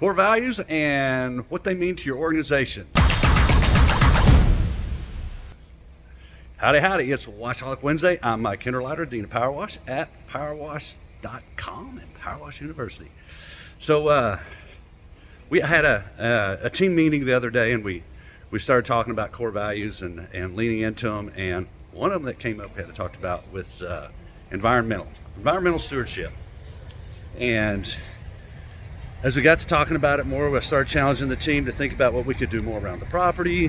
core values and what they mean to your organization. Howdy, it's Washaholic Wednesday. I'm Mike Hinderliter, Dean of Powerwash at Powerwash.com and Powerwash University. So we had a team meeting the other day, and we started talking about core values and leaning into them, and one of them that came up we had to talk about was environmental stewardship. And as we got to talking about it more, we started challenging the team to think about what we could do more around the property,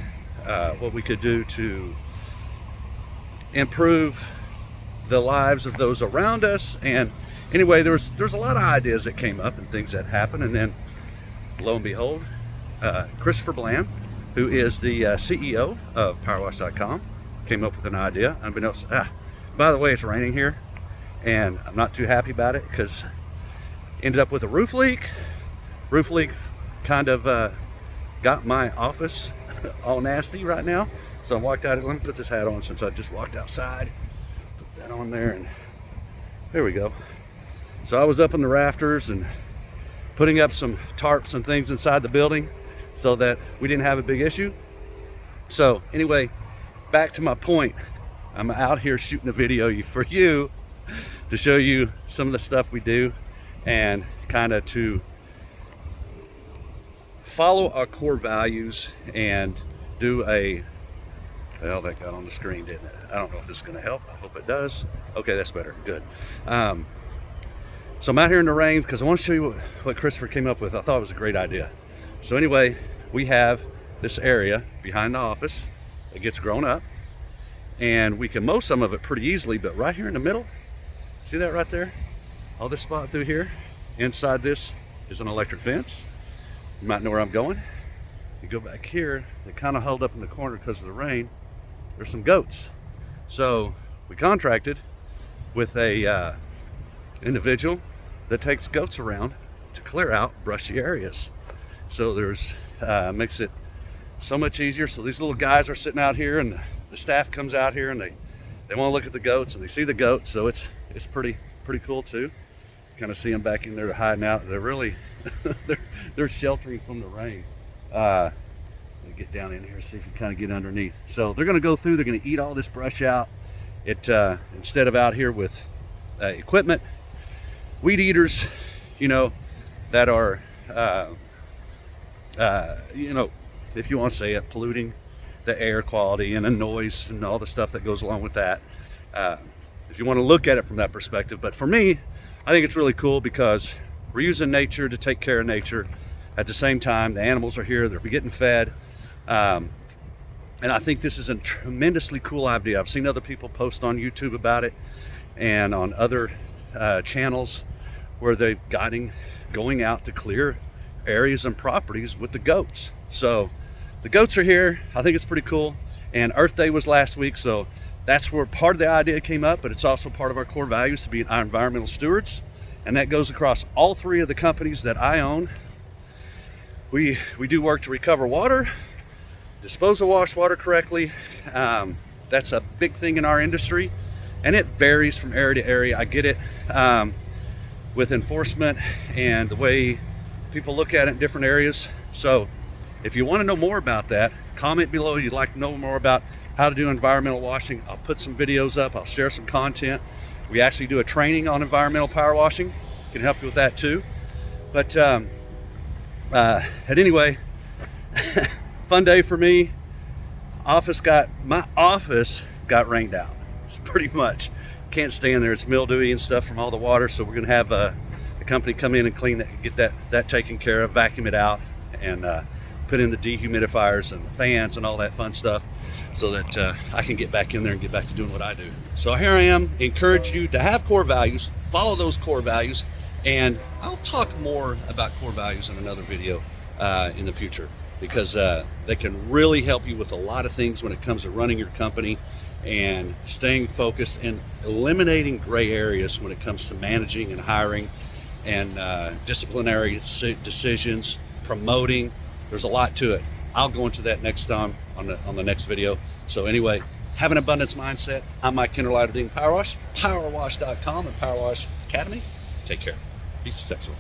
what we could do to improve the lives of those around us. And anyway, there's a lot of ideas that came up and things that happened. And then lo and behold, Christopher Blann, who is the CEO of Powerwash.com, came up with an idea. Unbeknownst, by the way, it's raining here, and I'm not too happy about it because ended up with a roof leak. Roof leak kind of got my office all nasty right now. So I walked out. Let me put this hat on since I just walked outside. Put that on there, and there we go. So I was up in the rafters and putting up some tarps and things inside the building so that we didn't have a big issue. So anyway, back to my point. I'm out here shooting a video for you to show you some of the stuff we do and kind of to follow our core values and do well, that got on the screen, didn't it? I don't know if this is going to help. I hope it does. Okay, that's better. Good. So I'm out here in the rain because I want to show you what Christopher came up with. I thought it was a great idea. So anyway, we have this area behind the office that gets grown up, and we can mow some of it pretty easily, but right here in the middle, see that right there? All this spot through here, inside this is an electric fence. You might know where I'm going. You go back here, they kind of held up in the corner because of the rain. There's some goats. So we contracted with a individual that takes goats around to clear out brushy areas. So there's makes it so much easier. So these little guys are sitting out here, and the staff comes out here, and they want to look at the goats, and they see the goats. So it's pretty cool too. Kind of see them back in there hiding out. They're really they're sheltering from the rain. Let me get down in here, see if you kind of get underneath. So they're going to go through. They're going to eat all this brush out. It instead of out here with equipment, weed eaters, that are if you want to say it, polluting the air quality and the noise and all the stuff that goes along with that. If you want to look at it from that perspective. But for me, I think it's really cool because we're using nature to take care of nature. At the same time, the animals are here, they're getting fed. And I think this is a tremendously cool idea. I've seen other people post on YouTube about it and on other channels where they're going out to clear areas and properties with the goats. So the goats are here. I think it's pretty cool. And Earth Day was last week, so that's where part of the idea came up, but it's also part of our core values to be our environmental stewards. And that goes across all three of the companies that I own. We do work to recover water, dispose of wash water correctly. That's a big thing in our industry, and it varies from area to area. I get it with enforcement and the way people look at it in different areas. So if you want to know more about that, comment below. You'd like to know more about how to do environmental washing. I'll put some videos up. I'll share some content. We actually do a training on environmental power washing. Can help you with that too. But anyway, fun day for me. My office got rained out. It's pretty much can't stay in there. It's mildewy and stuff from all the water. So we're gonna have a company come in and clean it, get that taken care of, vacuum it out, and put in the dehumidifiers and the fans and all that fun stuff so that I can get back in there and get back to doing what I do. So here I am, encourage you to have core values, follow those core values, and I'll talk more about core values in another video in the future because they can really help you with a lot of things when it comes to running your company and staying focused and eliminating gray areas when it comes to managing and hiring and disciplinary decisions, promoting. There's a lot to it. I'll go into that next time on the next video. So anyway, have an abundance mindset. I'm Mike Hinderliter, Dean Powerwash, Powerwash.com and Powerwash Academy. Take care. Be successful.